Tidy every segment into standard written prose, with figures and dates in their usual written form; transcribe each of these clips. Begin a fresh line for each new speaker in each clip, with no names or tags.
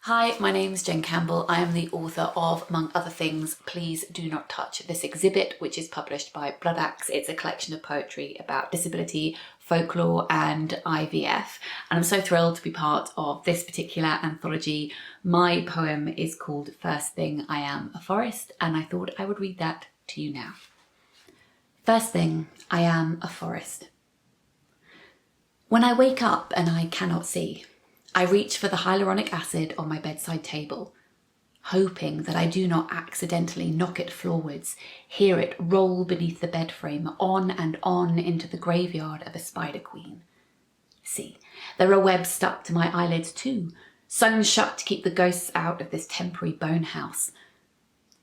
Hi, my name's Jen Campbell. I am the author of, among other things, Please Do Not Touch This Exhibit, which is published by Blood Axe. It's a collection of poetry about disability, folklore and IVF. And I'm so thrilled to be part of this particular anthology. My poem is called First Thing I Am a Forest, and I thought I would read that to you now. First thing, I am a forest. When I wake up and I cannot see, I reach for the hyaluronic acid on my bedside table, hoping that I do not accidentally knock it floorwards, hear it roll beneath the bed frame, on and on into the graveyard of a spider queen. See, there are webs stuck to my eyelids too, sewn shut to keep the ghosts out of this temporary bone house.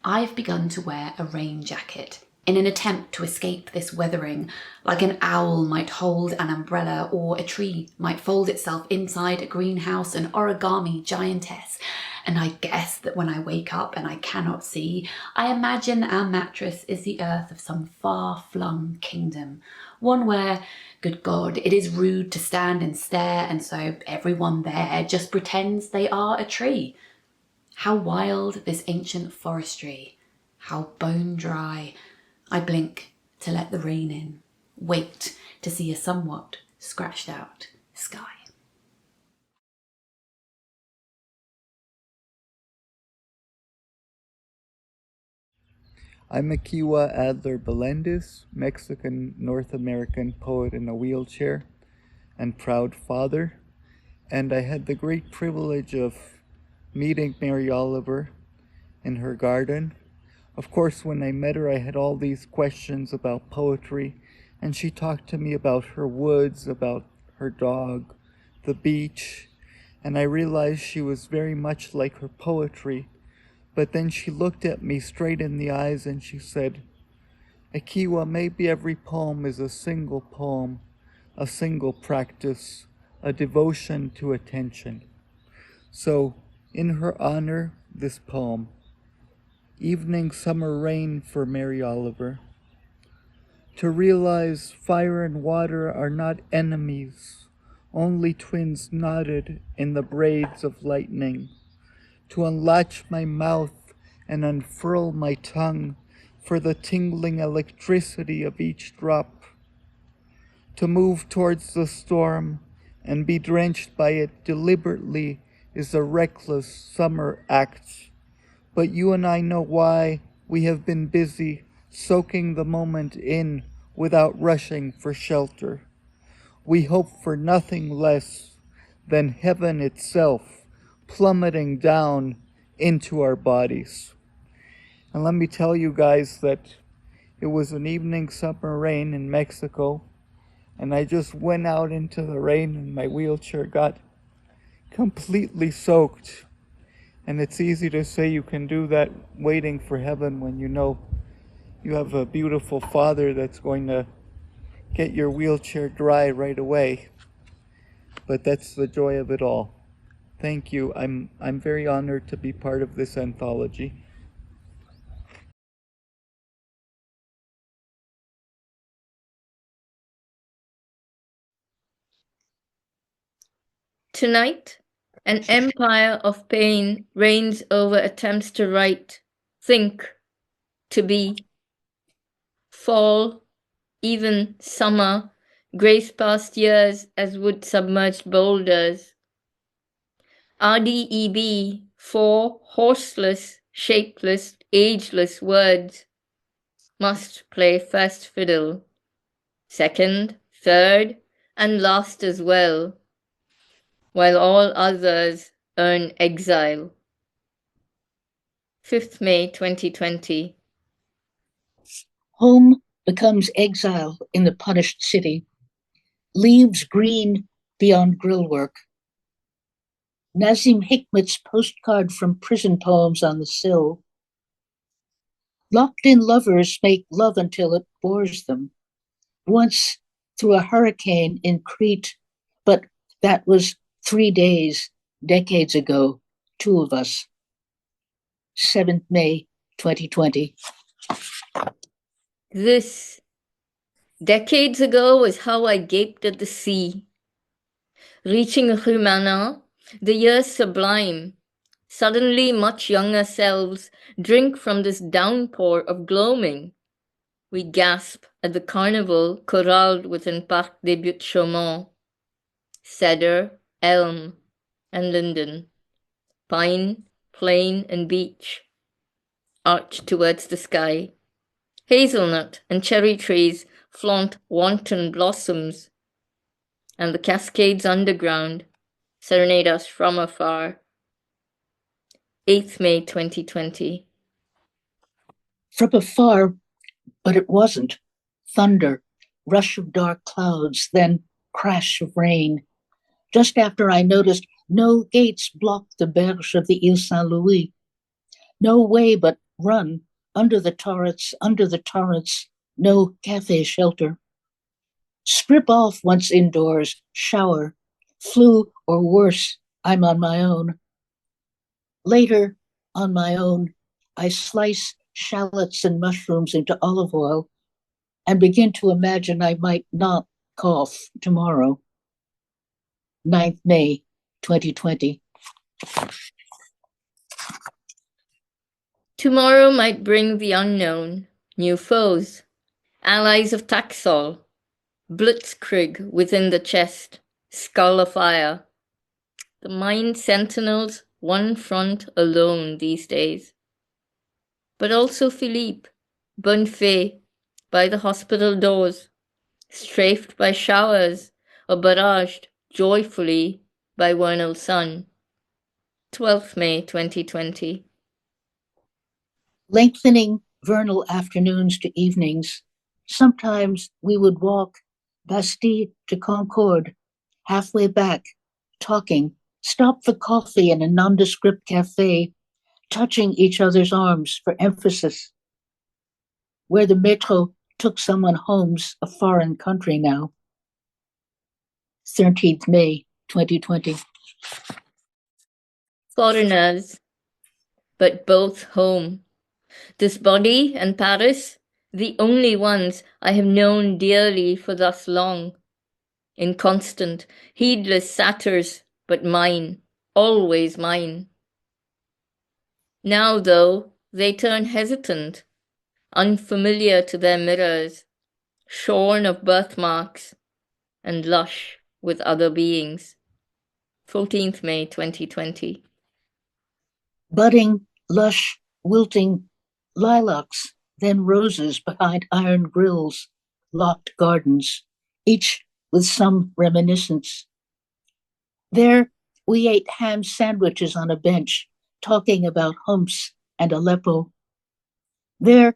I've begun to wear a rain jacket, in an attempt to escape this weathering, like an owl might hold an umbrella or a tree might fold itself inside a greenhouse, an origami giantess. And I guess that when I wake up and I cannot see, I imagine our mattress is the earth of some far-flung kingdom, one where, good God, it is rude to stand and stare, and so everyone there just pretends they are a tree. How wild this ancient forestry, how bone dry. I blink to let the rain in, wait to see a somewhat scratched out sky.
I'm Ekiwah Adler-Belendez, Mexican North American poet in a wheelchair and proud father. And I had the great privilege of meeting Mary Oliver in her garden. Of course, when I met her, I had all these questions about poetry, and she talked to me about her woods, about her dog, the beach, and I realized she was very much like her poetry. But then she looked at me straight in the eyes and she said, Ekiwah, maybe every poem is a single poem, a single practice, a devotion to attention. So, in her honor, this poem. Evening Summer Rain for Mary Oliver. To realize fire and water are not enemies, only twins knotted in the braids of lightning. To unlatch my mouth and unfurl my tongue for the tingling electricity of each drop. To move towards the storm and be drenched by it deliberately is a reckless summer act. But you and I know why we have been busy soaking the moment in without rushing for shelter. We hope for nothing less than heaven itself plummeting down into our bodies. And let me tell you guys that it was an evening summer rain in Mexico, and I just went out into the rain and my wheelchair got completely soaked. And it's easy to say you can do that waiting for heaven when you know you have a beautiful Father that's going to get your wheelchair dry right away. But that's the joy of it all. Thank you. I'm very honored to be part of this anthology.
Tonight, an empire of pain reigns over attempts to write, think, to be. Fall, even summer, grace past years as wood submerged boulders. RDEB, four horseless, shapeless, ageless words, must play first fiddle, second, third, and last as well, while all others earn exile. 5th May 2020.
Home becomes exile in the punished city. Leaves green beyond grill work. Nazim Hikmet's postcard from prison poems on the sill. Locked-in lovers make love until it bores them. Once through a hurricane in Crete, but that was 3 days, decades ago, 2 of us. 7th May 2020.
This, decades ago, was how I gaped at the sea. Reaching Rumana, the years sublime, Suddenly much younger selves drink from this downpour of gloaming. We gasp at the carnival corralled within Parc des Buttes Chaumont. Cedar, elm, and linden, pine, plain, and beech, arch towards the sky. Hazelnut and cherry trees flaunt wanton blossoms, and the cascades underground serenade us from afar. 8th May 2020.
From afar, but it wasn't. Thunder, rush of dark clouds, then crash of rain. Just after I noticed no gates blocked the berge of the Ile Saint-Louis. No way but run, under the turrets, no cafe shelter. Strip off once indoors, shower, flu or worse, I'm on my own. Later, on my own, I slice shallots and mushrooms into olive oil and begin to imagine I might not cough tomorrow. 9th May 2020.
Tomorrow might bring the unknown, new foes, allies of Taxol, blitzkrieg within the chest, skull afire. The mind sentinels one front alone these days. But also Philippe, Bonnefay, by the hospital doors, strafed by showers or barraged joyfully by vernal sun. 12th May 2020.
Lengthening vernal afternoons to evenings. Sometimes we would walk Bastille to Concorde, halfway back, talking, stop for coffee in a nondescript cafe, touching each other's arms for emphasis. Where the metro took someone home's a foreign country now. 13th May 2020.
Foreigners, but both home. This body and Paris, the only ones I have known dearly for thus long. Inconstant, heedless satyrs, but mine, always mine. Now, though, they turn hesitant, unfamiliar to their mirrors, shorn of birthmarks, and lush with other beings. 14th May 2020.
Budding, lush, wilting lilacs, then roses behind iron grills, locked gardens, each with some reminiscence. There, we ate ham sandwiches on a bench, talking about Homs and Aleppo. There,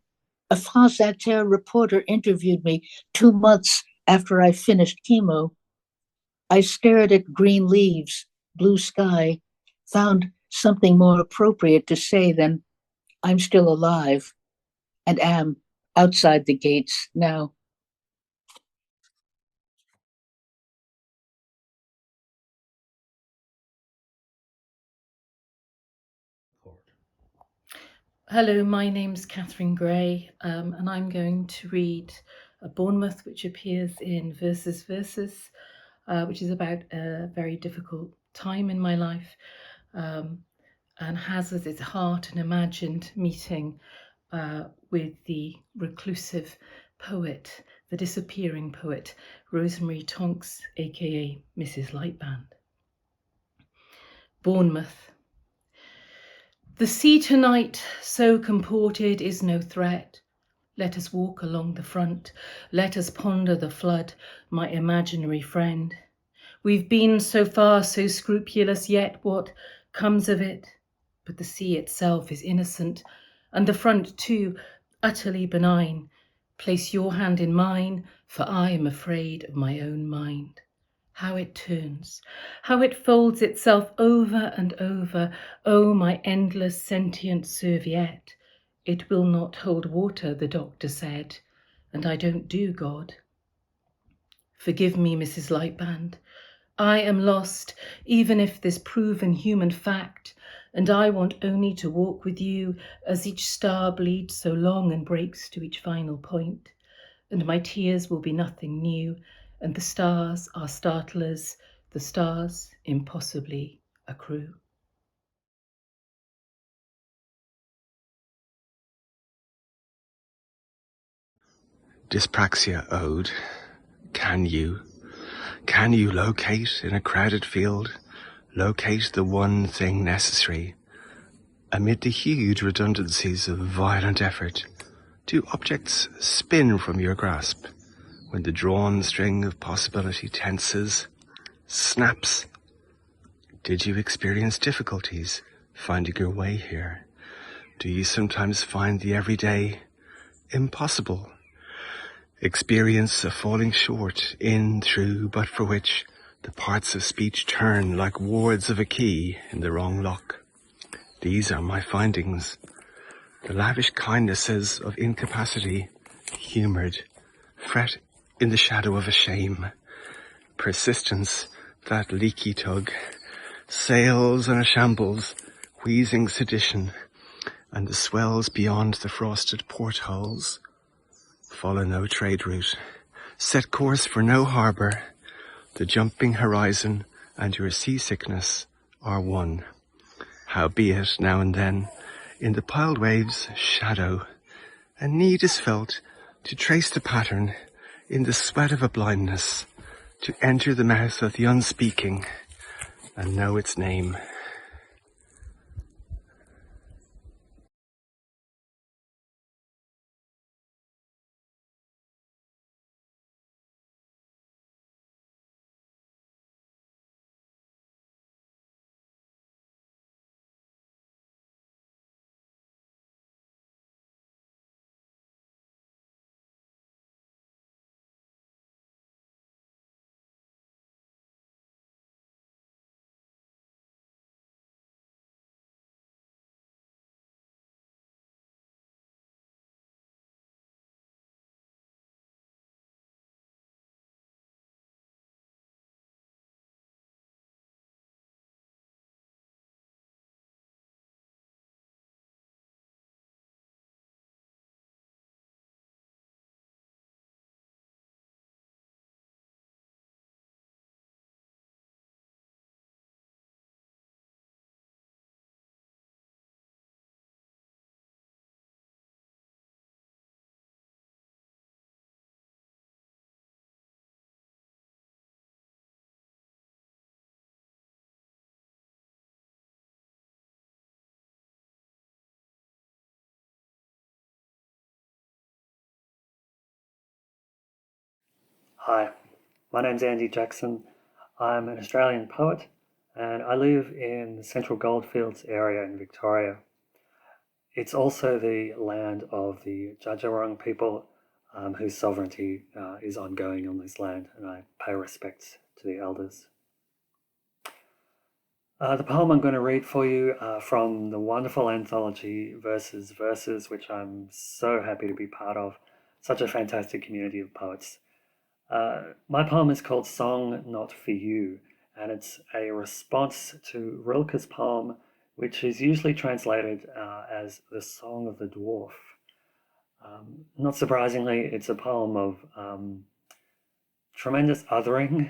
a France Inter reporter interviewed me 2 months after I finished chemo. I stared at green leaves, blue sky, found something more appropriate to say than I'm still alive and am outside the gates now.
Hello, my name's Kathryn Gray, and I'm going to read Bournemouth, which appears in Versus, which is about a very difficult time in my life, and has as its heart an imagined meeting with the reclusive poet, the disappearing poet, Rosemary Tonks, aka Mrs. Lightband. Bournemouth. The sea tonight, so comported, is no threat. Let us walk along the front. Let us ponder the flood, my imaginary friend. We've been so far so scrupulous, yet what comes of it? But the sea itself is innocent, and the front too, utterly benign. Place your hand in mine, for I am afraid of my own mind. How it turns, how it folds itself over and over, oh, my endless sentient serviette. It will not hold water, the doctor said, and I don't do God. Forgive me, Mrs. Lightband. I am lost, even if this proven human fact, and I want only to walk with you as each star bleeds so long and breaks to each final point, and my tears will be nothing new, and the stars are startlers, the stars impossibly accrue.
Dyspraxia ode. Can you locate in a crowded field, locate the one thing necessary amid the huge redundancies of violent effort? Do objects spin from your grasp when the drawn string of possibility tenses, snaps? Did you experience difficulties finding your way here? Do you sometimes find the everyday impossible? Experience a falling short in, through, but for which the parts of speech turn like wards of a key in the wrong lock. These are my findings. The lavish kindnesses of incapacity, humoured, fret in the shadow of a shame. Persistence, that leaky tug, sails in a shambles, wheezing sedition, and the swells beyond the frosted portholes. Follow no trade route. Set course for no harbour. The jumping horizon and your seasickness are one. Howbeit, now and then, in the piled waves' shadow, a need is felt to trace the pattern in the sweat of a blindness, to enter the mouth of the unspeaking and know its name.
Hi, my name's Andy Jackson. I'm an Australian poet and I live in the Central Goldfields area in Victoria. It's also the land of the Djadjawurrung people whose sovereignty is ongoing on this land, and I pay respects to the elders. The poem I'm going to read for you from the wonderful anthology Verses, which I'm so happy to be part of. Such a fantastic community of poets. My poem is called Song Not For You, and it's a response to Rilke's poem, which is usually translated as The Song of the Dwarf. Not surprisingly, it's a poem of tremendous othering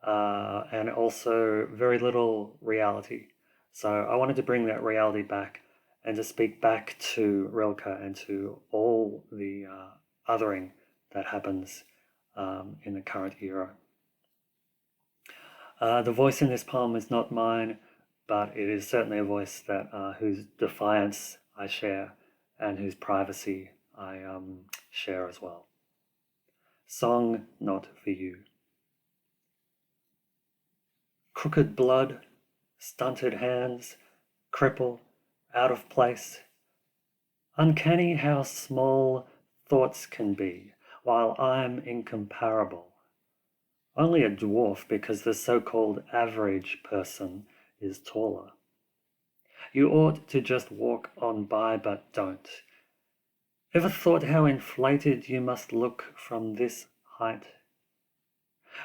and also very little reality. So I wanted to bring that reality back and to speak back to Rilke and to all the othering that happens in the current era. The voice in this poem is not mine, but it is certainly a voice that whose defiance I share and whose privacy I share as well. Song Not For You. Crooked blood, stunted hands, cripple, out of place. Uncanny how small thoughts can be, while I'm incomparable. Only a dwarf because the so-called average person is taller. You ought to just walk on by, but don't. Ever thought how inflated you must look from this height?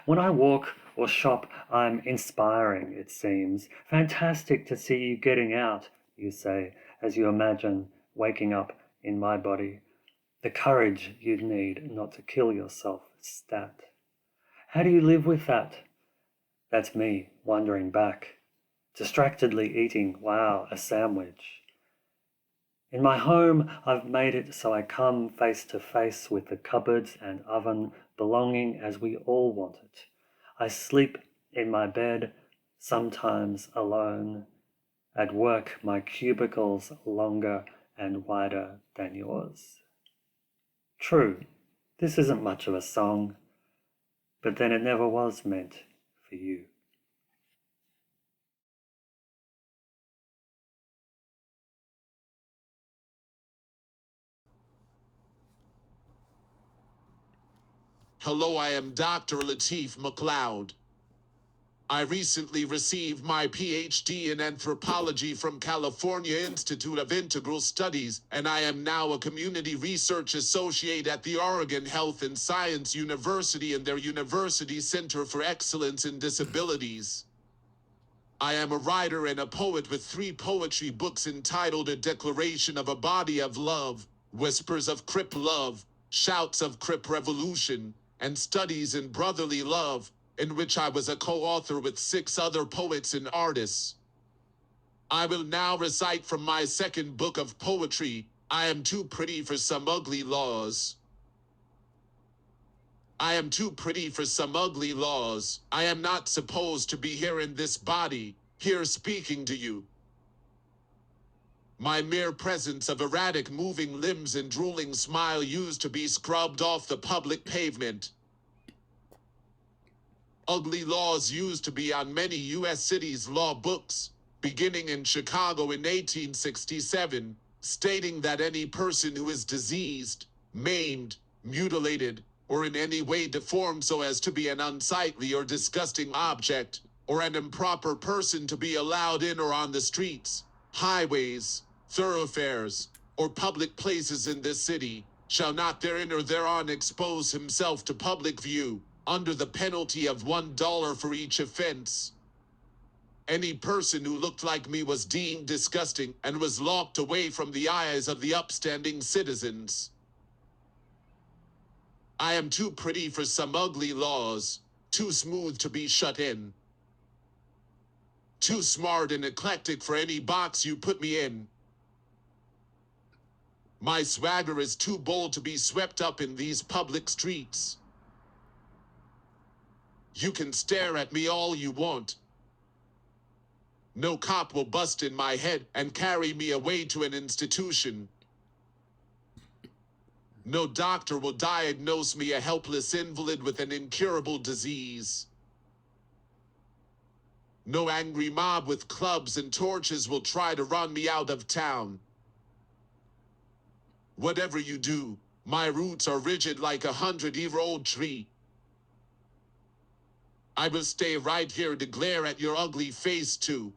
When I walk or shop, I'm inspiring, it seems. Fantastic to see you getting out, you say, as you imagine waking up in my body. The courage you'd need not to kill yourself, stat. How do you live with that? That's me, wandering back, distractedly eating, wow, a sandwich. In my home, I've made it so I come face to face with the cupboards and oven belonging as we all want it. I sleep in my bed, sometimes alone. At work, my cubicle's longer and wider than yours. True, this isn't much of a song, but then it never was meant for you.
Hello, I am Dr. Lateef McLeod. I recently received my PhD in anthropology from California Institute of Integral Studies, and I am now a community research associate at the Oregon Health and Science University and their University Center for Excellence in Disabilities. I am a writer and a poet with 3 poetry books entitled A Declaration of a Body of Love, Whispers of Crip Love, Shouts of Crip Revolution, and Studies in Brotherly Love, in which I was a co-author with 6 other poets and artists. I will now recite from my second book of poetry, I Am Too Pretty for Some Ugly Laws. I am too pretty for some ugly laws. I am not supposed to be here in this body, here speaking to you. My mere presence of erratic moving limbs and drooling smile used to be scrubbed off the public pavement. Ugly laws used to be on many U.S. cities' law books, beginning in Chicago in 1867, stating that any person who is diseased, maimed, mutilated, or in any way deformed so as to be an unsightly or disgusting object, or an improper person to be allowed in or on the streets, highways, thoroughfares, or public places in this city, shall not therein or thereon expose himself to public view, under the penalty of $1 for each offense. Any person who looked like me was deemed disgusting and was locked away from the eyes of the upstanding citizens. I am too pretty for some ugly laws, too smooth to be shut in, too smart and eclectic for any box you put me in. My swagger is too bold to be swept up in these public streets. You can stare at me all you want. No cop will bust in my head and carry me away to an institution. No doctor will diagnose me a helpless invalid with an incurable disease. No angry mob with clubs and torches will try to run me out of town. Whatever you do, my roots are rigid like a 100-year-old tree. I will stay right here to glare at your ugly face too.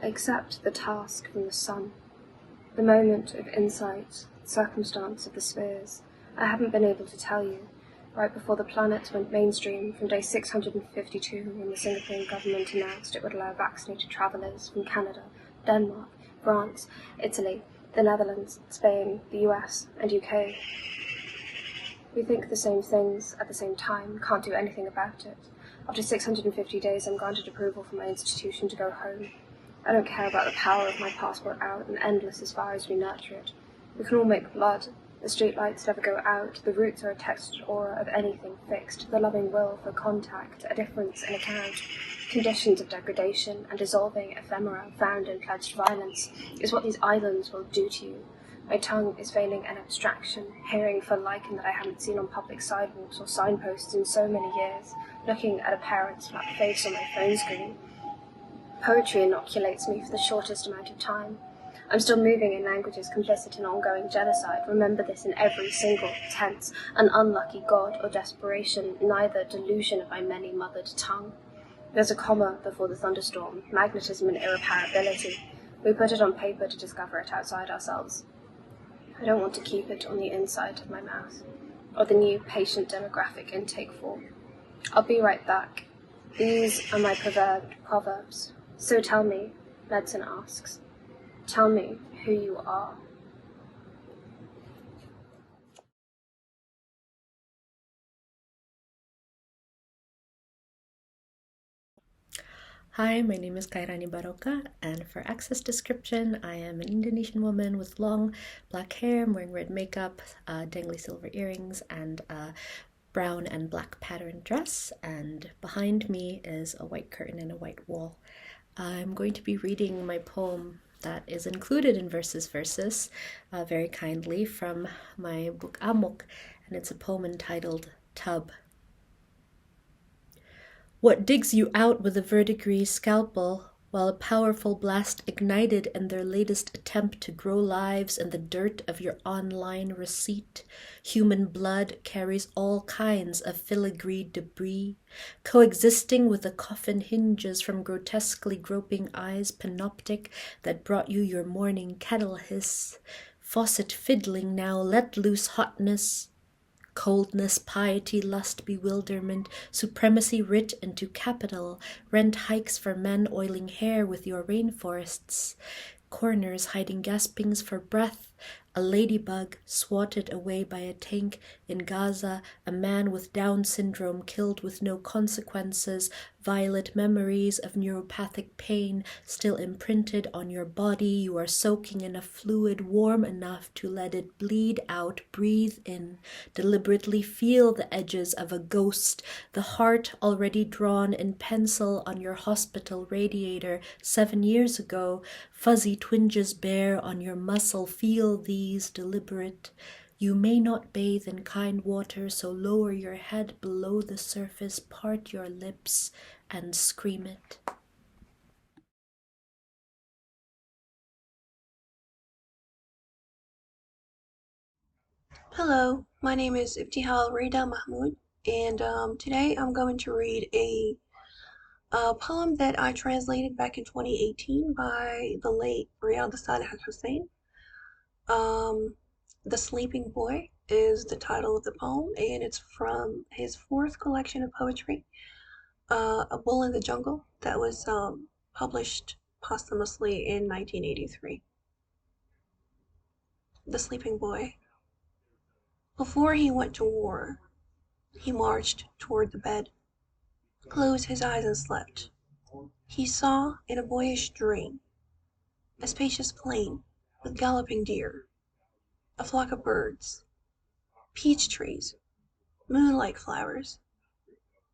I accept the task from the sun, the moment of insight, circumstance of the spheres. I haven't been able to tell you, right before the planets went mainstream from day 652 when the Singaporean government announced it would allow vaccinated travellers from Canada, Denmark, France, Italy, the Netherlands, Spain, the US and UK. We think the same things at the same time, can't do anything about it. After 650 days I'm granted approval from my institution to go home. I don't care about the power of my passport out and endless as far as we nurture it. We can all make blood. The streetlights never go out. The roots are a textured aura of anything fixed. The loving will for contact, a difference in account. Conditions of degradation and dissolving ephemera found in pledged violence is what these islands will do to you. My tongue is veiling an abstraction, hearing for lichen that I haven't seen on public sidewalks or signposts in so many years, looking at a parent's flat face on my phone screen. Poetry inoculates me for the shortest amount of time. I'm still moving in languages complicit in ongoing genocide. Remember this in every single tense. An unlucky god or desperation, neither delusion of my many-mothered tongue. There's a comma before the thunderstorm, magnetism and irreparability. We put it on paper to discover it outside ourselves. I don't want to keep it on the inside of my mouth, or the new patient demographic intake form. I'll be right back. These are my proverbs. So tell me, Medicine asks, tell me who you are.
Hi, my name is Khairani Barokka, and for access description, I am an Indonesian woman with long black hair. I'm wearing red makeup, dangly silver earrings, and a brown and black patterned dress. And behind me is a white curtain and a white wall. I'm going to be reading my poem that is included in Verses very kindly from my book Amok, and it's a poem entitled Tub. What digs you out with a verdigris scalpel, while a powerful blast ignited in their latest attempt to grow lives in the dirt of your online receipt? Human blood carries all kinds of filigreed debris, coexisting with the coffin hinges from grotesquely groping eyes panoptic that brought you your morning kettle hiss. Faucet fiddling now, let loose hotness. Coldness, piety, lust, bewilderment, supremacy writ into capital, rent hikes for men oiling hair with your rainforests, corners hiding gaspings for breath, a ladybug swatted away by a tank in Gaza, a man with Down syndrome killed with no consequences, violet memories of neuropathic pain still imprinted on your body. You are soaking in a fluid warm enough to let it bleed out, breathe in, deliberately feel the edges of a ghost, the heart already drawn in pencil on your hospital radiator 7 years ago, fuzzy twinges bare on your muscle. Feel these deliberate. You may not bathe in kind water, so lower your head below the surface, part your lips, and scream it.
Hello, my name is Ibtihal Rida Mahmoud, and today I'm going to read a poem that I translated back in 2018 by the late Riyad al-Saleh al-Hussein. The Sleeping Boy is the title of the poem, and it's from his 4th collection of poetry, A Bull in the Jungle, that was published posthumously in 1983. The Sleeping Boy. Before he went to war, he marched toward the bed, closed his eyes and slept. He saw in a boyish dream a spacious plain with galloping deer, a flock of birds, peach trees, moonlight flowers.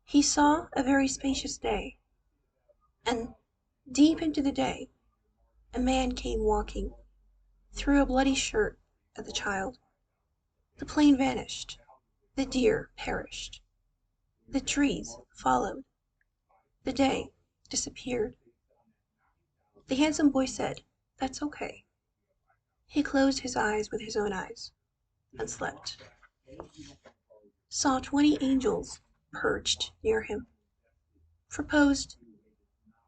He saw a very spacious day, and deep into the day a man came walking, threw a bloody shirt at the child. The plain vanished, the deer perished, the trees followed, the day disappeared. The handsome boy said, "That's okay." He closed his eyes with his own eyes and slept. Saw 20 angels perched near him. Proposed,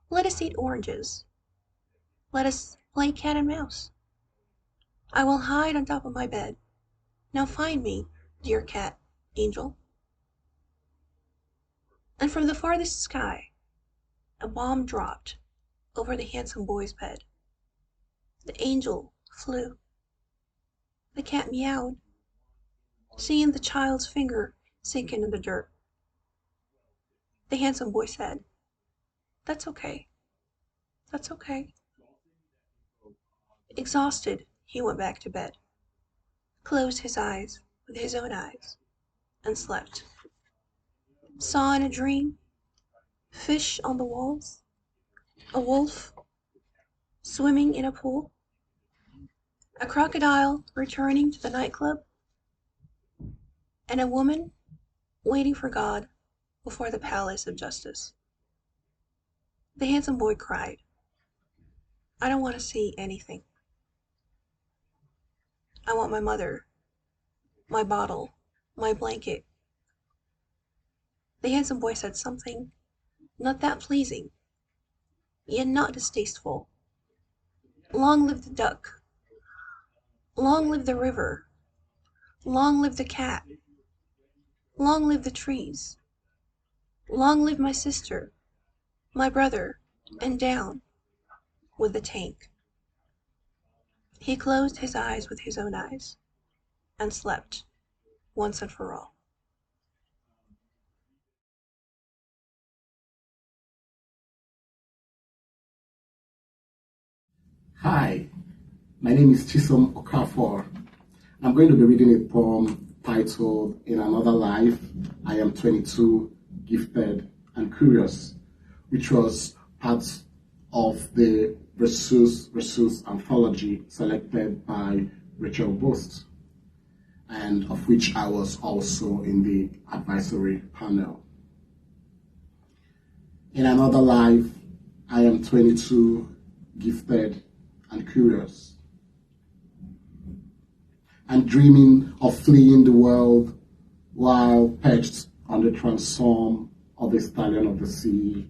"Let us eat oranges. Let us play cat and mouse. I will hide on top of my bed. Now find me, dear cat, angel." And from the farthest sky, a bomb dropped over the handsome boy's bed. The angel flew. The cat meowed, seeing the child's finger sink into the dirt. The handsome boy said, "That's okay. That's okay." Exhausted, he went back to bed, closed his eyes with his own eyes, and slept. Saw in a dream fish on the walls, a wolf swimming in a pool, a crocodile returning to the nightclub, and a woman waiting for God before the palace of justice. The handsome boy cried, "I don't want to see anything. I want my mother, my bottle, my blanket." The handsome boy said something not that pleasing, yet not distasteful. "Long live the duck. Long live the river. Long live the cat. Long live the trees. Long live my sister, my brother, and down with the tank. He closed his eyes with his own eyes and slept once and for all.
Hi, my name is Chisom Okafor. I'm going to be reading a poem titled In Another Life, I Am 22, Gifted and Curious, which was part of the Versus anthology selected by Rachel Bost, and of which I was also in the advisory panel. In another life, I am 22, gifted and curious, and dreaming of fleeing the world while perched on the transom of the stallion of the sea,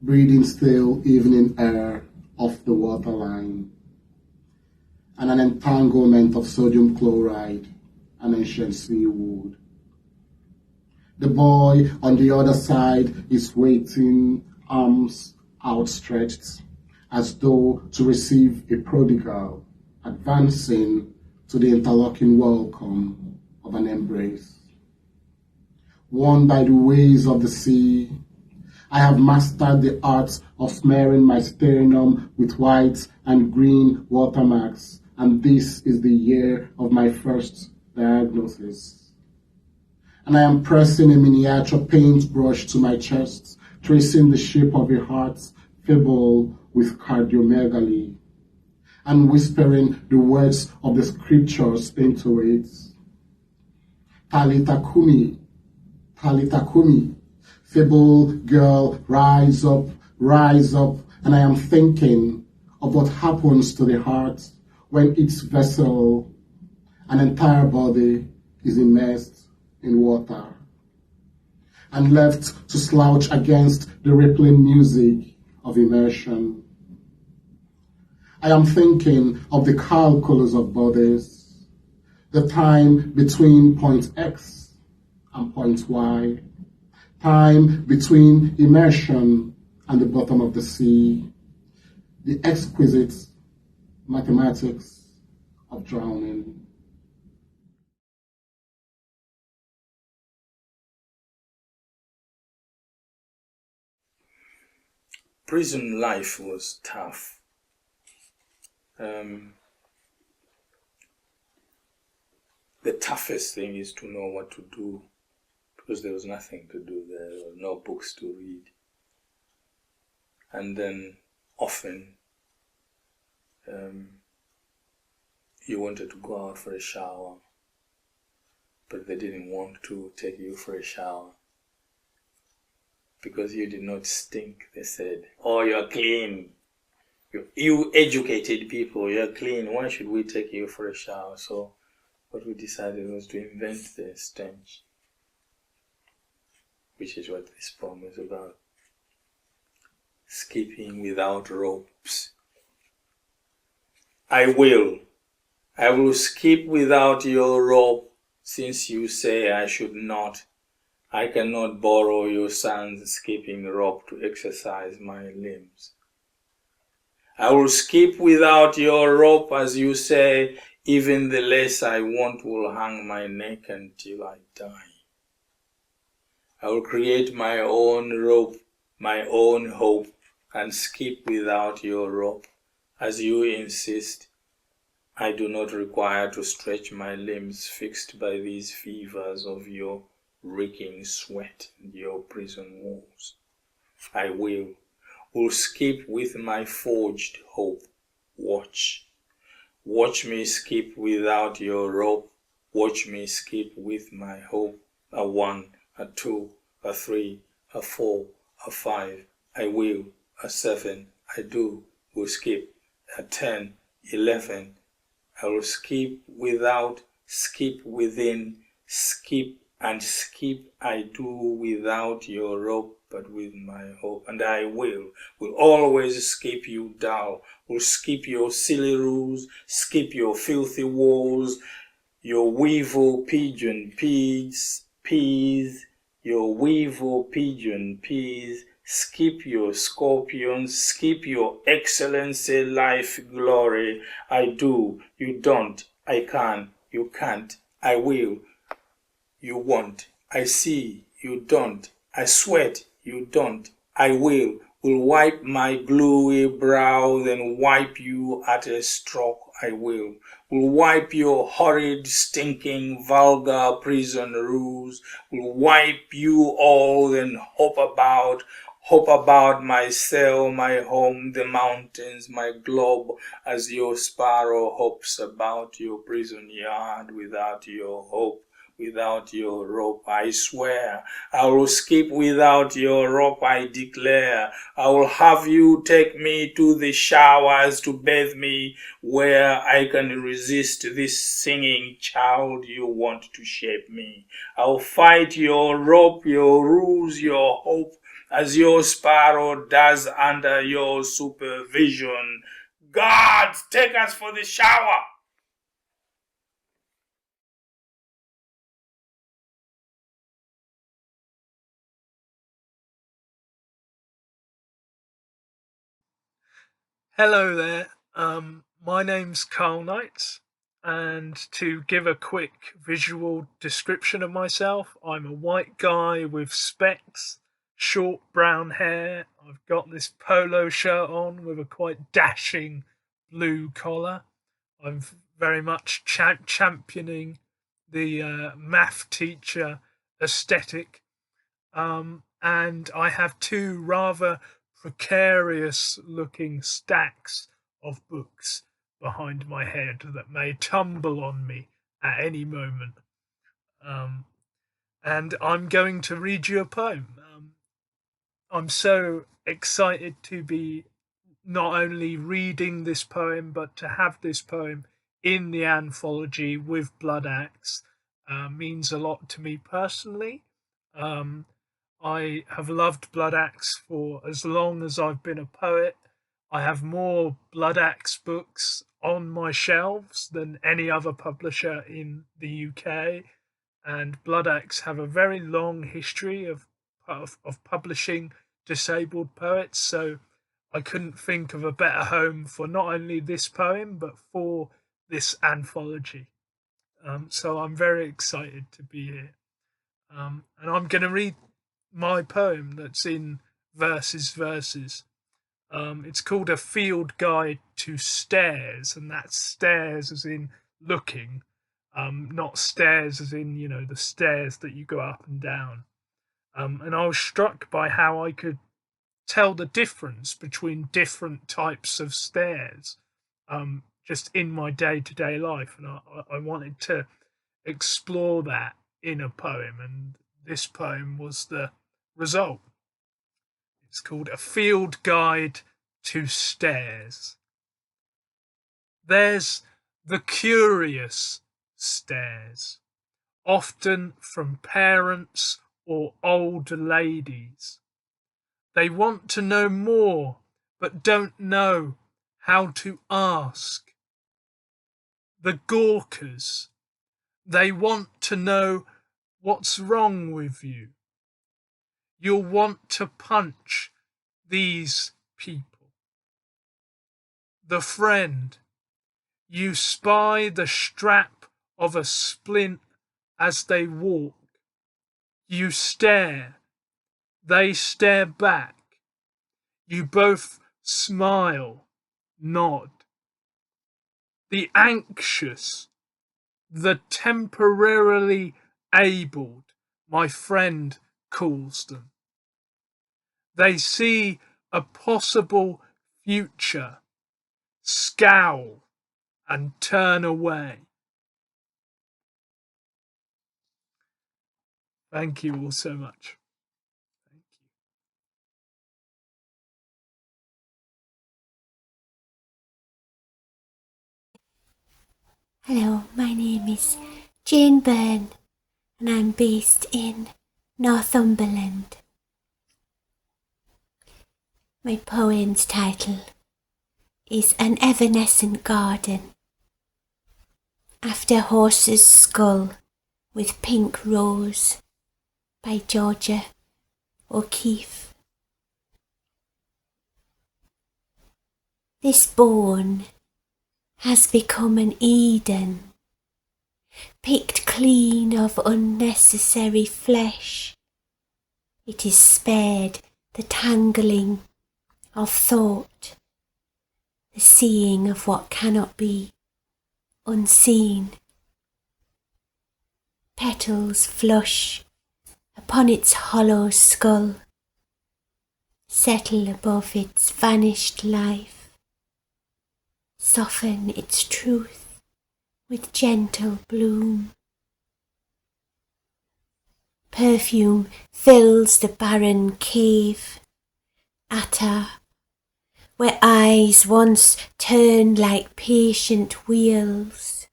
breathing still evening air off the waterline, and an entanglement of sodium chloride and ancient seaweed. The boy on the other side is waiting, arms outstretched, as though to receive a prodigal, advancing to the interlocking welcome of an embrace. Won by the ways of the sea, I have mastered the art of smearing my sternum with white and green watermarks, and this is the year of my first diagnosis. And I am pressing a miniature paintbrush to my chest, tracing the shape of a heart feeble with cardiomegaly, and whispering the words of the scriptures into it. Talita Kumi, feeble girl, rise up, and I am thinking of what happens to the heart when its vessel, an entire body, is immersed in water and left to slouch against the rippling music of immersion. I am thinking of the calculus of bodies, the time between point X and point Y, time between immersion and the bottom of the sea, the exquisite mathematics of drowning.
Prison life was tough. The toughest thing is to know what to do, because there was nothing to do there. There were no books to read. And then often you wanted to go out for a shower, but they didn't want to take you for a shower because you did not stink, they said. Oh, you're clean. You educated people, you're clean. Why should we take you for a shower? So what we decided was to invent the stench, which is what this poem is about. Skipping without ropes. I will skip without your rope, since you say I should not. I cannot borrow your son's skipping rope to exercise my limbs. I will skip without your rope, as you say, even the lace I want will hang my neck until I die. I will create my own rope, my own hope, and skip without your rope, as you insist. I do not require to stretch my limbs fixed by these fevers of your reeking sweat and your prison walls. I will skip with my forged hope. Watch me skip without your rope. Watch me skip with my hope. A 1, a 2, a 3, a 4, a 5. I will. A 7. I do. Will skip. A 10, 11. I will skip without, skip within, skip and skip I do without your rope, but with my hope. And I will always skip you dull, will skip your silly rules, skip your filthy walls, your weevil pigeon peas, your weevil pigeon peas, skip your scorpions, skip your excellency, life, glory. I do, you don't, I can, you can't, I will, you won't. I see, you don't, I sweat, you don't, I will wipe my gluey brow, then wipe you at a stroke, I will wipe your horrid, stinking, vulgar prison rules, will wipe you all, then hope about my cell, my home, the mountains, my globe, as your sparrow hopes about your prison yard without your hope. Without your rope, I swear. I will skip without your rope, I declare. I will have you take me to the showers to bathe me, where I can resist this singing child you want to shape me. I'll fight your rope, your rules, your hope, as your sparrow does under your supervision. Gods, take us for the shower!
Hello there. My name's Karl Knight, and to give a quick visual description of myself, I'm a white guy with specs, short brown hair. I've got this polo shirt on with a quite dashing blue collar. I'm very much championing the math teacher aesthetic, and I have two rather precarious looking stacks of books behind my head that may tumble on me at any moment. And I'm going to read you a poem. I'm so excited to be not only reading this poem, but to have this poem in the anthology with Blood Axe means a lot to me personally. I have loved Blood Axe for as long as I've been a poet. I have more Blood Axe books on my shelves than any other publisher in the UK, and Blood Axe have a very long history of publishing disabled poets, so I couldn't think of a better home for not only this poem but for this anthology. So I'm very excited to be here. And I'm going to read my poem that's in verses. It's called A Field Guide to Stairs, and that's stairs as in looking, not stairs as in, the stairs that you go up and down. And I was struck by how I could tell the difference between different types of stairs just in my day-to-day life, and I wanted to explore that in a poem, and this poem was the result. It's called A Field Guide to Stairs. There's the curious stairs, often from parents or old ladies. They want to know more, but don't know how to ask. The gawkers, they want to know what's wrong with you. You'll want to punch these people. The friend, you spy the strap of a splint as they walk. You stare, they stare back. You both smile, nod. The anxious, the temporarily abled, my friend calls them. They see a possible future, scowl and turn away. Thank you all so much.
Hello, my name is Jane Byrne and I'm based in Northumberland. My poem's title is An Evanescent Garden. After Horse's Skull with Pink Rose by Georgia O'Keeffe. This bone has become an Eden, picked clean of unnecessary flesh. It is spared the tangling of thought, the seeing of what cannot be unseen. Petals flush upon its hollow skull, settle above its vanished life, soften its truth with gentle bloom. Perfume fills the barren cave, Atta, where eyes once turned like patient wheels,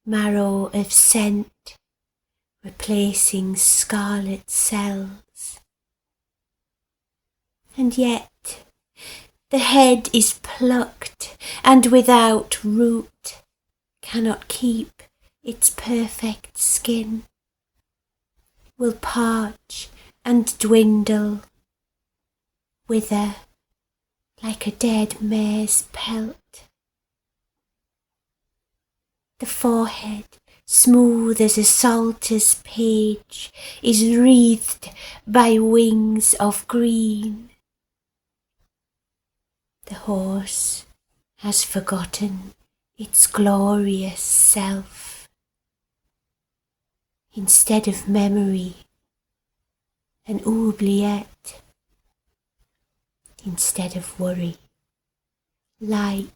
marrow of scent, replacing scarlet cells. And yet the head is plucked and without root, cannot keep its perfect skin, will parch and dwindle, wither like a dead mare's pelt. The forehead, smooth as a psalter's page, is wreathed by wings of green. The horse has forgotten its glorious self. Instead of memory, an oubliette. Instead of worry, light.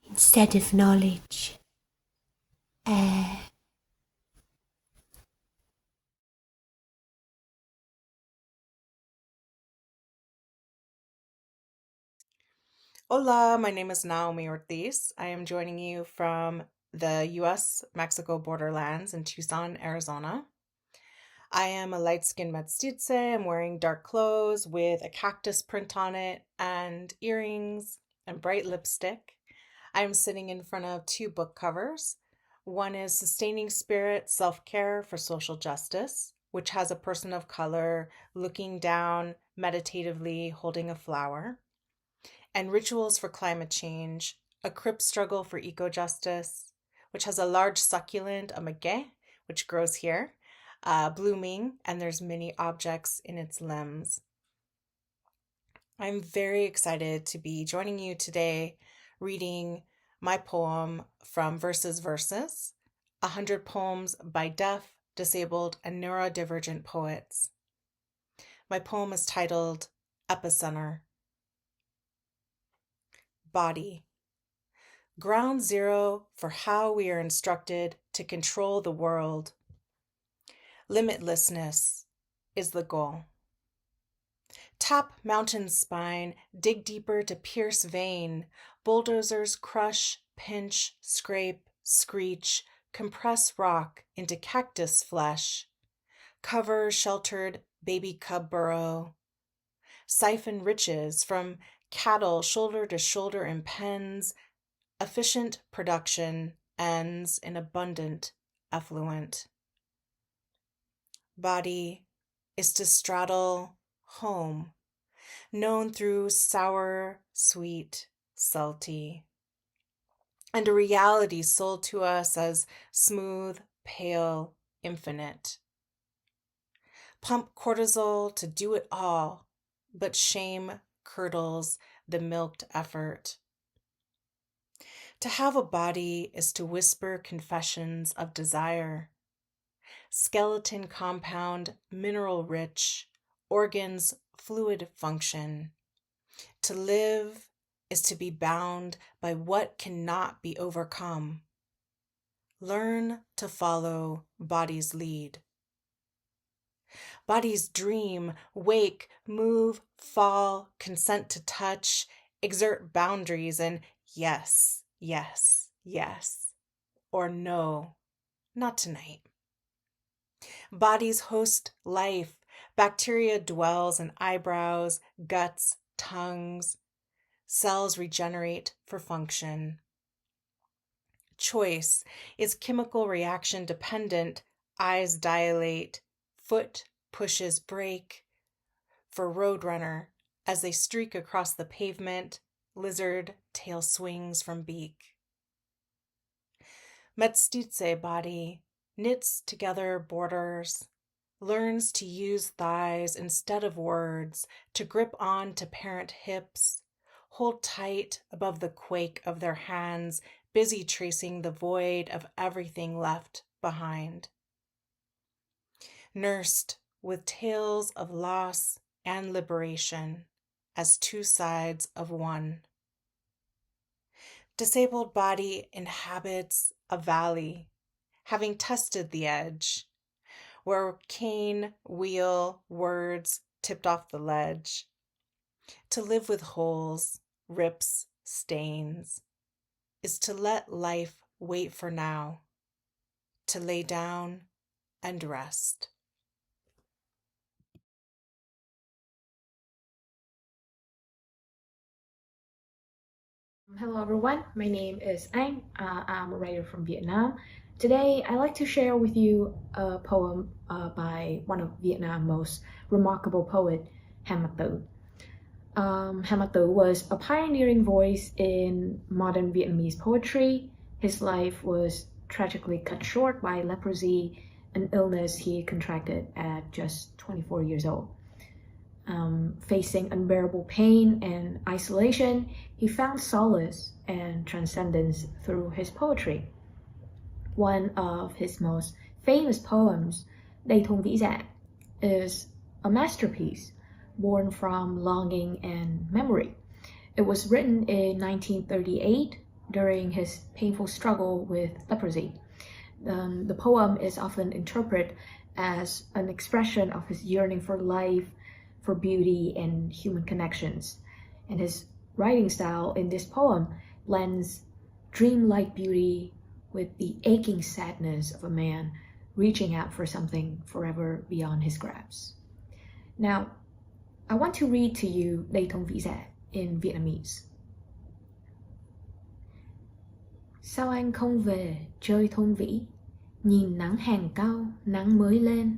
Instead of knowledge, air.
Hola, my name is Naomi Ortiz. I am joining you from the US-Mexico borderlands in Tucson, Arizona. I am a light-skinned mestiza. I'm wearing dark clothes with a cactus print on it and earrings and bright lipstick. I am sitting in front of two book covers. One is Sustaining Spirit, Self-Care for Social Justice, which has a person of color looking down meditatively holding a flower, and Rituals for Climate Change, a crip struggle for eco-justice, which has a large succulent, a maguey, which grows here, blooming, and there's many objects in its limbs. I'm very excited to be joining you today reading my poem from Verses, 100 poems by deaf, disabled, and neurodivergent poets. My poem is titled Epicenter. Body. Ground zero for how we are instructed to control the world. Limitlessness is the goal. Tap mountain spine, dig deeper to pierce vein. Bulldozers crush, pinch, scrape, screech, compress rock into cactus flesh. Cover sheltered baby cub burrow. Siphon riches from cattle shoulder to shoulder in pens. Efficient production ends in abundant effluent. Body is to straddle home, known through sour, sweet, salty, and a reality sold to us as smooth, pale, infinite. Pump cortisol to do it all, but shame curdles the milked effort. To have a body is to whisper confessions of desire. Skeleton compound, mineral rich, organs fluid function. To live is to be bound by what cannot be overcome. Learn to follow body's lead. Bodies dream, wake, move, fall, consent to touch, exert boundaries, and yes, yes, yes, or no, not tonight. Bodies host life. Bacteria dwells in eyebrows, guts, tongues. Cells regenerate for function. Choice is chemical reaction dependent. Eyes dilate. Foot pushes brake. For Roadrunner, As they streak across the pavement, lizard tail swings from beak. Mestitse body knits together borders, learns to use thighs instead of words, to grip on to parent hips, hold tight above the quake of their hands, busy tracing the void of everything left behind. Nursed with tales of loss and liberation as two sides of one. Disabled body inhabits a valley, having tested the edge, where cane, wheel, words tipped off the ledge. To live with holes, rips, stains, is to let life wait for now, to lay down and rest.
Hello everyone, my name is Anh. I'm a writer from Vietnam. Today I'd like to share with you a poem by one of Vietnam's most remarkable poet, Hale. Hale was a pioneering voice in modern Vietnamese poetry. His life was tragically cut short by leprosy, an illness he contracted at just 24 years old. Facing unbearable pain and isolation, he found solace and transcendence through his poetry. One of his most famous poems, Đầy Thôn Vĩ Dạ, is a masterpiece born from longing and memory. It was written in 1938 during his painful struggle with leprosy. The poem is often interpreted as an expression of his yearning for life, for beauty and human connections. And his writing style in this poem blends dreamlike beauty with the aching sadness of a man reaching out for something forever beyond his grasp. Now, I want to read to you Đầy Thôn Vĩ Dạ in Vietnamese. Sao anh không về chơi thôn vĩ, nhìn nắng hèn cao, nắng mới lên,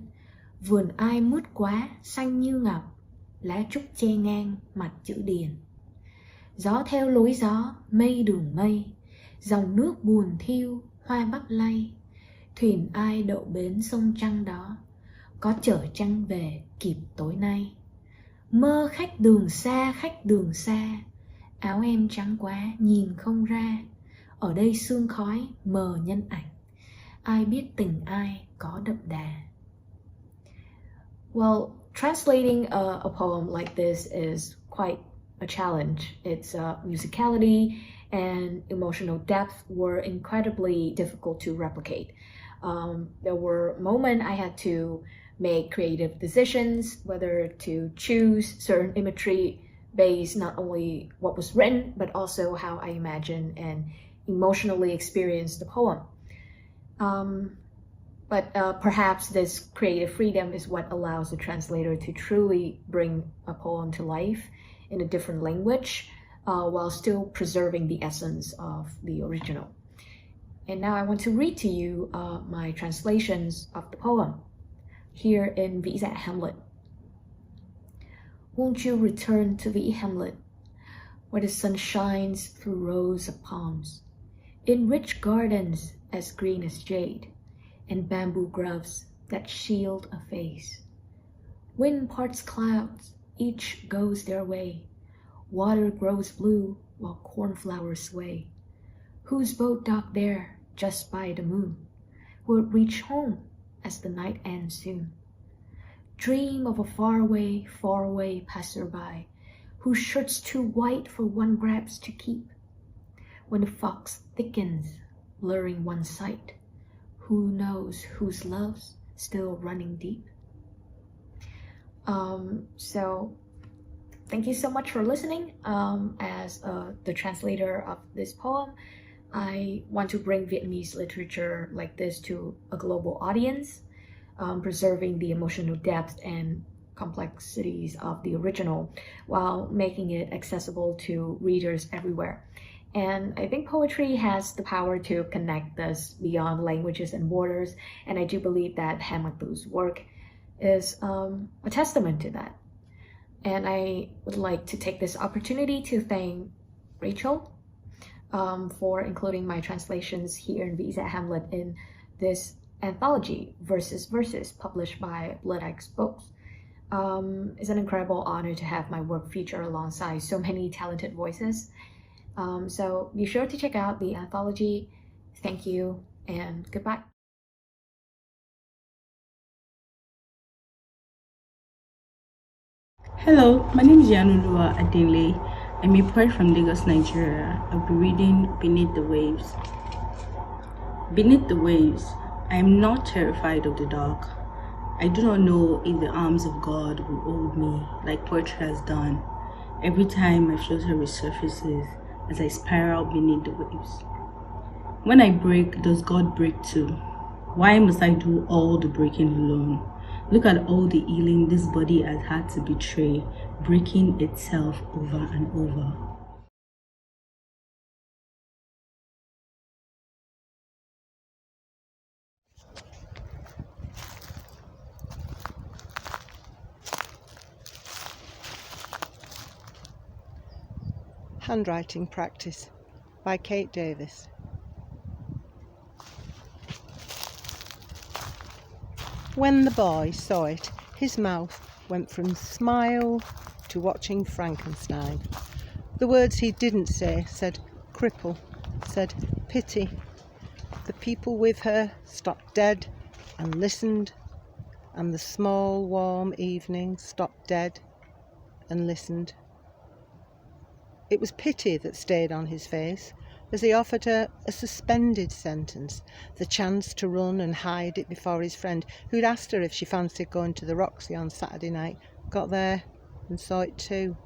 vườn ai mướt quá, xanh như ngọc, lá trúc che ngang mặt chữ điền. Gió theo lối gió, mây đường mây, dòng nước buồn thiêu, hoa bắp lay, thuyền ai đậu bến sông Trăng đó, có chở trăng về kịp tối nay. Mơ khách đường xa, áo em trắng quá nhìn không ra, ở đây sương khói mờ nhân ảnh, ai biết tình ai có đậm đà. Well, translating a poem like this is quite a challenge. Its musicality and emotional depth were incredibly difficult to replicate. There were moments I had to make creative decisions, whether to choose certain imagery based not only what was written, but also how I imagine and emotionally experience the poem. But perhaps this creative freedom is what allows the translator to truly bring a poem to life in a different language while still preserving the essence of the original. And now I want to read to you my translations of the poem here in Vĩ Dạ Hamlet. Won't you return to Vĩ Hamlet, where the sun shines through rows of palms, in rich gardens as green as jade, and bamboo groves that shield a face. Wind parts clouds, each goes their way. Water grows blue while cornflowers sway. Whose boat docked there just by the moon will reach home as the night ends soon. Dream of a faraway passerby whose shirt's too white for one grabs to keep. When the fog thickens, blurring one sight, who knows whose love's still running deep? So thank you so much for listening. As the translator of this poem, I want to bring Vietnamese literature like this to a global audience, preserving the emotional depth and complexities of the original while making it accessible to readers everywhere. And I think poetry has the power to connect us beyond languages and borders, and I do believe that Hale's work is a testament to that. And I would like to take this opportunity to thank Rachel for including my translations here in Visa Hamlet in this anthology, Verses, published by Blood X Books. It's an incredible honor to have my work featured alongside so many talented voices. So be sure to check out the anthology. Thank you and goodbye.
Hello, my name is Iyanuoluwa Adenle. I'm a poet from Lagos, Nigeria. I'll be reading Beneath the Waves. Beneath the waves, I am not terrified of the dark. I do not know if the arms of God will hold me like poetry has done every time my flutter resurfaces as I spiral beneath the waves. When I break, does God break too? Why must I do all the breaking alone? Look at all the healing this body has had to betray, breaking itself over and over.
Handwriting Practice by Kate Davis. When the boy saw it, his mouth went from smile to watching Frankenstein. The words he didn't say said cripple, said pity. The people with her stopped dead and listened, and the small warm evening stopped dead and listened. It was pity that stayed on his face as he offered her a suspended sentence, the chance to run and hide it before his friend, who'd asked her if she fancied going to the Roxy on Saturday night, got there and saw it too.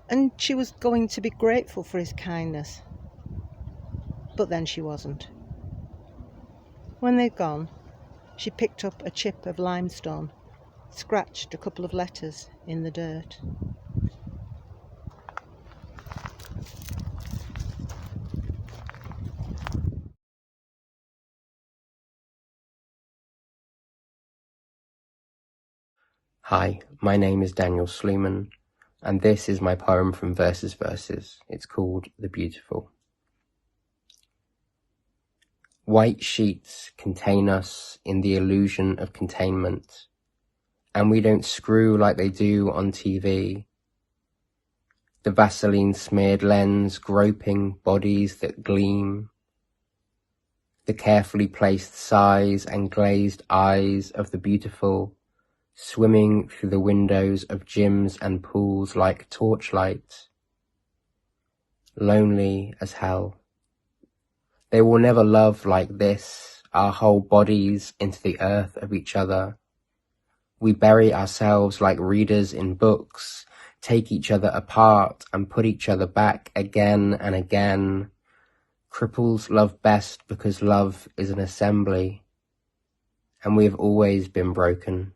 And she was going to be grateful for his kindness. But then she wasn't. When they'd gone, she picked up a chip of limestone, scratched a couple of letters in the dirt.
Hi, my name is Daniel Sluman, and this is my poem from Verses. It's called The Beautiful. White sheets contain us in the illusion of containment, and we don't screw like they do on TV. The Vaseline-smeared lens groping bodies that gleam, the carefully placed sighs and glazed eyes of the beautiful, swimming through the windows of gyms and pools like torchlight, lonely as hell. They will never love like this, our whole bodies into the earth of each other. We bury ourselves like readers in books, take each other apart and put each other back again and again. Cripples love best because love is an assembly, and we have always been broken,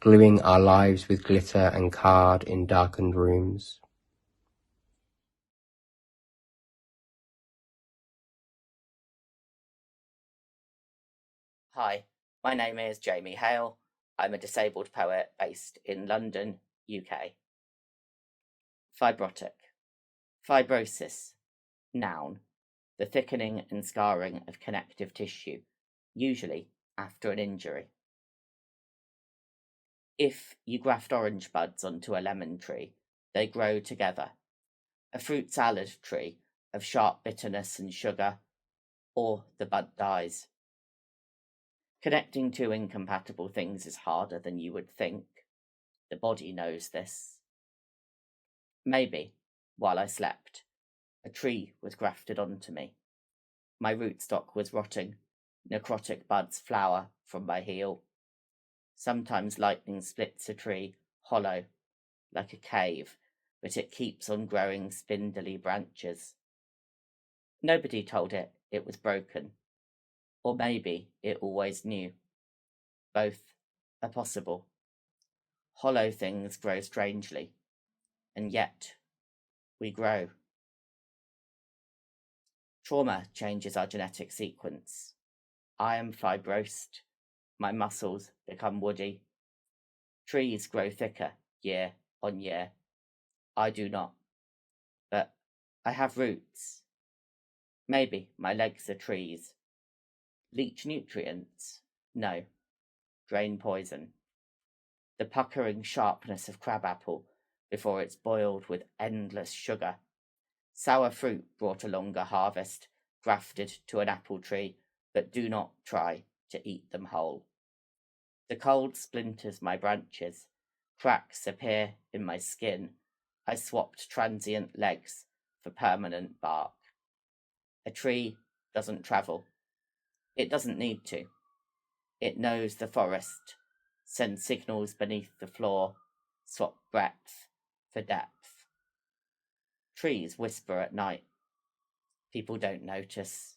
gluing our lives with glitter and card in darkened rooms.
Hi, my name is Jamie Hale. I'm a disabled poet based in London, UK. Fibrotic. Fibrosis. Noun. The thickening and scarring of connective tissue, usually after an injury. If you graft orange buds onto a lemon tree, they grow together. A fruit salad tree of sharp bitterness and sugar, or the bud dies. Connecting two incompatible things is harder than you would think. The body knows this. Maybe, while I slept, a tree was grafted onto me. My rootstock was rotting. Necrotic buds flower from my heel. Sometimes lightning splits a tree, hollow, like a cave, but it keeps on growing spindly branches. Nobody told it was broken. Or maybe it always knew. Both are possible. Hollow things grow strangely, and yet we grow. Trauma changes our genetic sequence. I am fibrosed. My muscles become woody. Trees grow thicker year on year. I do not. But I have roots. Maybe my legs are trees. Leach nutrients? No. Drain poison. The puckering sharpness of crabapple before it's boiled with endless sugar. Sour fruit brought a longer harvest, grafted to an apple tree, but do not try to eat them whole. The cold splinters my branches, cracks appear in my skin. I swapped transient legs for permanent bark. A tree doesn't travel. It doesn't need to. It knows the forest, sends signals beneath the floor, swap breadth for depth. Trees whisper at night. People don't notice.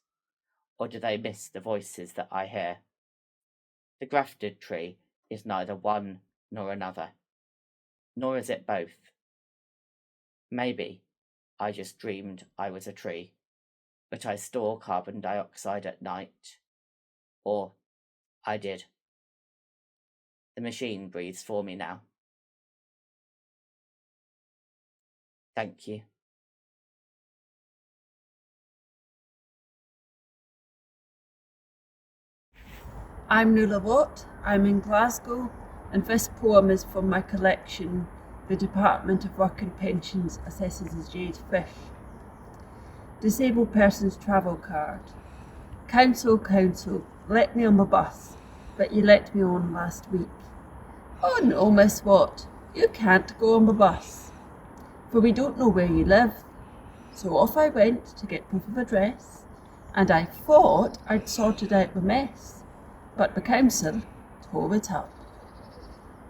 Or do they miss the voices that I hear? The grafted tree is neither one nor another, nor is it both. Maybe I just dreamed I was a tree, but I store carbon dioxide at night. Or I did. The machine breathes for me now. Thank you.
I'm Nuala. I'm in Glasgow, and this poem is from my collection, The Department of Work and Pensions Assesses a Jade Fish. Disabled Person's Travel Card. Council, council, let me on my bus, but you let me on last week. Oh no, Miss Watt, you can't go on my bus, for we don't know where you live. So off I went to get proof of address, and I thought I'd sorted out my mess. But the council tore it up.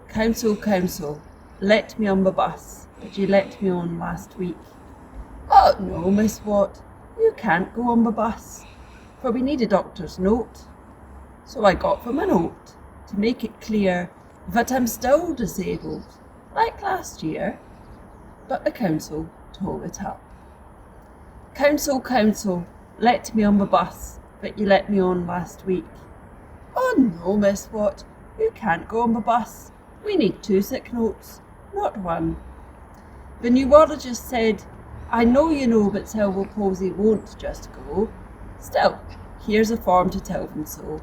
Council, council, let me on the bus, but you let me on last week. Oh no, Miss Watt, you can't go on the bus, for we need a doctor's note. So I got them a note to make it clear that I'm still disabled, like last year. But the council tore it up. Council, council, let me on the bus, but you let me on last week. Oh no, Miss Watt, you can't go on the bus. We need 2 sick notes, not 1. The neurologist said, I know you know that cerebral palsy won't just go. Still, here's a form to tell them so.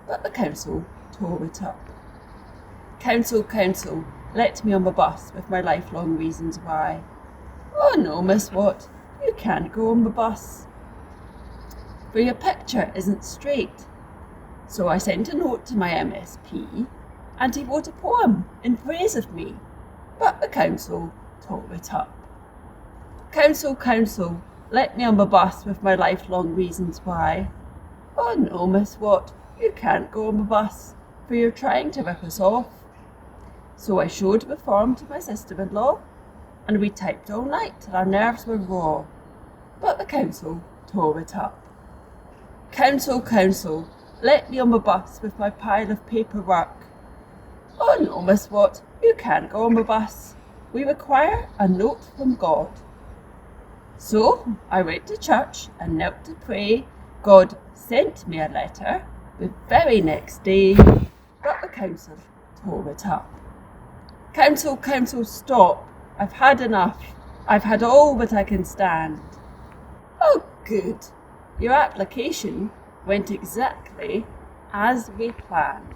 But the council tore it up. Council, council, let me on the bus with my lifelong reasons why. Oh no, Miss Watt, you can't go on the bus, for your picture isn't straight. So I sent a note to my MSP, and he wrote a poem in praise of me, but the council tore it up. Council, council, let me on the bus with my lifelong reasons why. Oh no, Miss Watt, you can't go on the bus, for you're trying to rip us off. So I showed the form to my sister-in-law, and we typed all night till our nerves were raw, but the council tore it up. Council, council, let me on the bus with my pile of paperwork. Oh no, Miss Watt, you can't go on the bus. We require a note from God. So I went to church and knelt to pray. God sent me a letter the very next day, but the council tore it up. Council, council, stop. I've had enough. I've had all that I can stand. Oh, good. Your application went exactly as we planned.